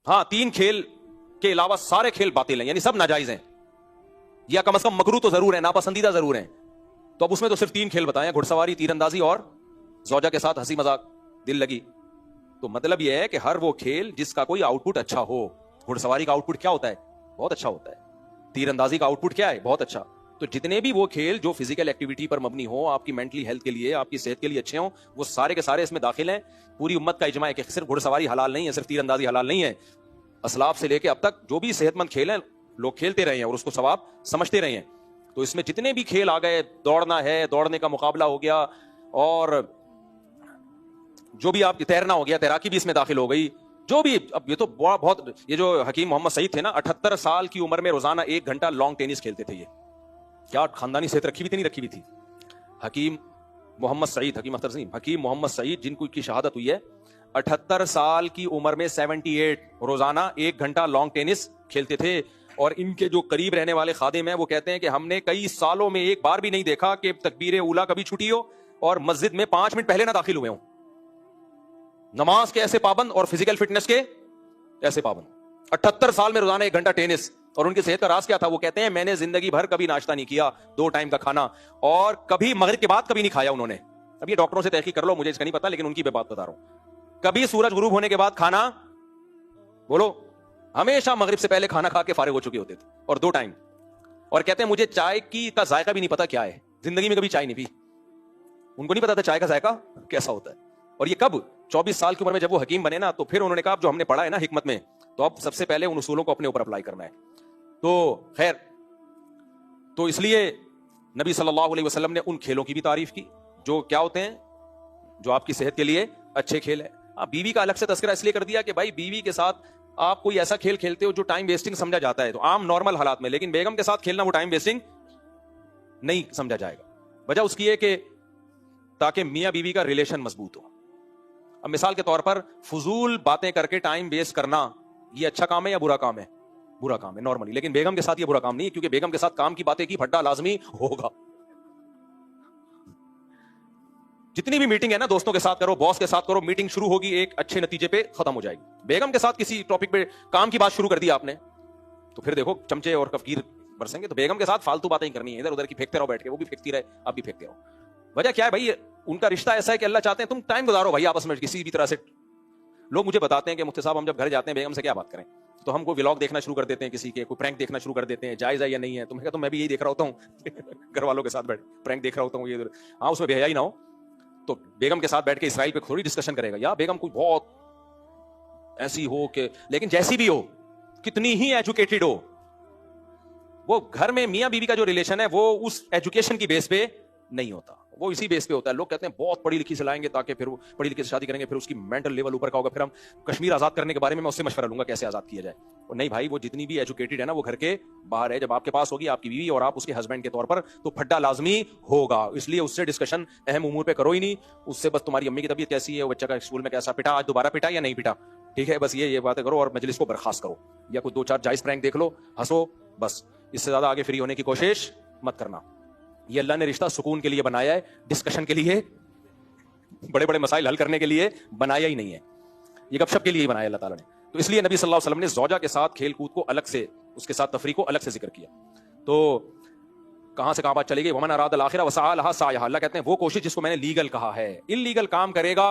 ہاں 3 کھیل کے علاوہ سارے کھیل باطل ہیں، یعنی سب ناجائز ہیں، یا کم از کم مکروہ تو ضرور ہیں، ناپسندیدہ ضرور ہیں. تو اب اس میں تو صرف 3 کھیل بتائے ہیں، گھڑ سواری، تیر اندازی اور زوجہ کے ساتھ ہنسی مذاق، دل لگی. تو مطلب یہ ہے کہ ہر وہ کھیل جس کا کوئی آؤٹ پٹ اچھا ہو. گھڑ سواری کا آؤٹ پٹ کیا ہوتا ہے؟ بہت اچھا ہوتا ہے. تیر اندازی کا آؤٹ پٹ کیا ہے؟ بہت اچھا. تو جتنے بھی وہ کھیل جو فزیکل ایکٹیویٹی پر مبنی ہو، آپ کی مینٹلی ہیلتھ کے لیے، آپ کی صحت کے لیے اچھے ہوں، وہ سارے کے سارے اس میں داخل ہیں. پوری امت کا اجماع ہے کہ صرف گھڑ سواری حلال نہیں ہے، صرف تیر اندازی حلال نہیں ہے. اسلاف سے لے کے اب تک جو بھی صحت مند کھیل ہیں لوگ کھیلتے رہے ہیں اور اس کو ثواب سمجھتے رہے ہیں. تو اس میں جتنے بھی کھیل آ گئے، دوڑنا ہے، دوڑنے کا مقابلہ ہو گیا، اور جو بھی آپ کی تیرنا ہو گیا، تیراکی بھی اس میں داخل ہو گئی. جو بھی اب یہ تو بہت یہ جو حکیم محمد سعید تھے نا، 78 سال کی عمر میں روزانہ 1 گھنٹہ لانگ ٹینس کھیلتے تھے. یہ کیا خاندانی صحت رکھی ہوئی تھی؟ نہیں رکھی ہوئی تھی. حکیم محمد سعید، حکیم اختر نہیں، حکیم محمد سعید جن کو کی شہادت ہوئی ہے، 78 سال کی عمر میں 78 روزانہ 1 گھنٹہ لانگ ٹینس کھیلتے تھے. اور ان کے جو قریب رہنے والے خادم ہیں وہ کہتے ہیں کہ ہم نے کئی سالوں میں ایک بار بھی نہیں دیکھا کہ تکبیر اولیٰ کبھی چھٹی ہو اور مسجد میں 5 منٹ پہلے نہ داخل ہوئے ہوں. نماز کے ایسے پابند اور فزیکل فٹنس کے ایسے پابند. 78 سال میں روزانہ 1 گھنٹہ ٹینس. اور ان کی صحت کا راز کیا تھا؟ وہ کہتے ہیں میں نے زندگی بھر کبھی ناشتہ نہیں کیا، 2 ٹائم کا کھانا، اور کبھی مغرب کے بعد کبھی نہیں کھایا انہوں نے. اب یہ ڈاکٹروں سے تحقیق کر لو، مجھے اس کا نہیں پتا، لیکن ان کی بات بتا رہا ہوں. کبھی سورج غروب ہونے کے بعد کھانا، بولو، ہمیشہ مغرب سے پہلے کھانا کھا کے فارغ ہو چکے ہوتے تھے، اور 2 ٹائم. اور کہتے ہیں مجھے چائے کی کا ذائقہ بھی نہیں پتا کیا ہے، زندگی میں کبھی چائے نہیں پی. ان کو نہیں پتا تھا چائے کا ذائقہ کیسا ہوتا ہے. اور یہ کب 24 سال کی عمر میں جب وہ حکیم بنے نا، تو پھر انہوں نے کہا جو ہم نے پڑھا ہے نا حکمت میں، تو اب سب سے پہلے ان اصولوں کو اپنے اوپر اپلائی کرنا ہے. تو خیر، تو اس لیے نبی صلی اللہ علیہ وسلم نے ان کھیلوں کی بھی تعریف کی جو کیا ہوتے ہیں، جو آپ کی صحت کے لیے اچھے کھیل ہے. بیوی کا الگ سے تذکرہ اس لیے کر دیا کہ بھائی بیوی کے ساتھ آپ کوئی ایسا کھیل کھیلتے ہو جو ٹائم ویسٹنگ سمجھا جاتا ہے تو عام نارمل حالات میں، لیکن بیگم کے ساتھ کھیلنا وہ ٹائم ویسٹنگ نہیں سمجھا جائے گا. وجہ اس کی ہے کہ تاکہ میاں بیوی کا ریلیشن مضبوط ہو. اب مثال کے طور پر فضول باتیں کر کے ٹائم ویسٹ کرنا یہ اچھا کام ہے یا برا کام ہے؟ برا کام ہے نارملی. لیکن بیگم کے ساتھ یہ برا کام نہیں ہے، کیونکہ بیگم کے ساتھ کام کی باتیں کی پھڈا لازمی ہوگا. جتنی بھی میٹنگ ہے نا، دوستوں کے ساتھ کرو، باس کے ساتھ کرو، میٹنگ شروع ہوگی ایک اچھے نتیجے پہ ختم ہو جائے گی. بیگم کے ساتھ کسی ٹاپک پہ کام کی بات شروع کر دی آپ نے، تو پھر دیکھو چمچے اور کفگیر برسیں گے. تو بیگم کے ساتھ فالتو باتیں کرنی ہے، ادھر ادھر کی پھینکتے رہو بیٹھ کے، وہ بھی پھینکتی رہے، آپ بھی پھینکتے رہو. وجہ کیا ہے بھائی؟ ان کا رشتہ ایسا ہے کہ اللہ چاہتے ہیں تم ٹائم گزارو بھائی آپس میں کسی بھی طرح سے. لوگ مجھے بتاتے ہیں کہ مفتی صاحب ہم جب گھر جاتے ہیں بیگم سے کیا بات کریں، تو ہم کوئی ولاگ دیکھنا شروع کر دیتے ہیں، کسی کے کوئی پرینک دیکھنا شروع کر دیتے ہیں. جائز ہے یا نہیں ہے؟ تو میں بھی یہی دیکھ رہا ہوتا ہوں گھر والوں کے ساتھ بیٹھ پرینک دیکھ رہا ہوتا ہوں. یہ ہاں اس میں بے حیائی نہ ہو. تو بیگم کے ساتھ بیٹھ کے اسرائیل پہ تھوڑی ڈسکشن کرے گا، یا بیگم کوئی بہت ایسی ہو کہ، لیکن جیسی بھی ہو، کتنی ہی ایجوکیٹڈ ہو، وہ گھر میں میاں بیوی کا جو ریلیشن ہے وہ اس ایجوکیشن کی بیس پہ نہیں ہوتا، وہ اسی بیس پہ ہوتا ہے. لوگ کہتے ہیں بہت پڑھی لکھی سے لائیں گے تاکہ پھر وہ پڑھی لکھی سے شادی کریں گے، پھر اس کی مینٹل لیول اوپر کا ہوگا، پھر ہم کشمیر آزاد کرنے کے بارے میں اس سے مشورہ لوں گا کیسے آزاد کیا جائے. اور نہیں بھائی، وہ جتنی بھی ایجوکیٹڈ ہے نا وہ گھر کے باہر ہے. جب آپ کے پاس ہوگی آپ کی بیوی اور آپ اس کے ہسبینڈ کے طور پر، تو پھڈا لازمی ہوگا. اس لیے اس سے ڈسکشن اہم امور پہ کرو ہی نہیں. اس سے بس تمہاری امی کی طبیعت کیسی ہے، بچہ کا اسکول میں کیسا، پٹا آج دوبارہ پٹا یا نہیں پٹا، ٹھیک ہے، بس یہ باتیں کرو اور مجلس کو برخاست کرو. یا کوئی 2-4 جائز پرینک دیکھ لو، ہنسو، بس. اس سے زیادہ آگے فری ہونے کی کوشش مت کرنا. یہ اللہ نے رشتہ سکون کے لیے بنایا ہے، ڈسکشن کے لیے، بڑے بڑے مسائل حل کرنے کے لیے بنایا ہی نہیں ہے. یہ گپ شپ کے لیے بنایا اللہ تعالیٰ نے. تو اس لیے نبی صلی اللہ علیہ وسلم نے زوجہ کے ساتھ کھیل کود کو الگ سے، اس کے ساتھ تفریح کو الگ سے ذکر کیا. تو کہاں سے کہاں بات چلی گئی؟ ومن اراد الاخرہ وسعى لها سعيها. اللہ کہتے ہیں وہ کوشش جس کو میں نے لیگل کہا ہے. ان لیگل کام کرے گا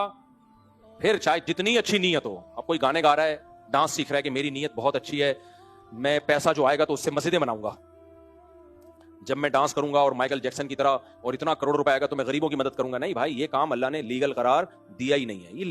پھر چاہے جتنی اچھی نیت ہو. اب کوئی گانے گا رہا ہے، ڈانس سیکھ رہا ہے کہ میری نیت بہت اچھی ہے، میں پیسہ جو آئے گا تو اس سے مسجدیں بناؤں گا، جب میں ڈانس کروں گا اور مائیکل جیکسن کی طرح اور اتنا کروڑ روپے آئے گا تو میں غریبوں کی مدد کروں گا. نہیں بھائی، یہ کام اللہ نے لیگل قرار دیا ہی نہیں ہے. یہ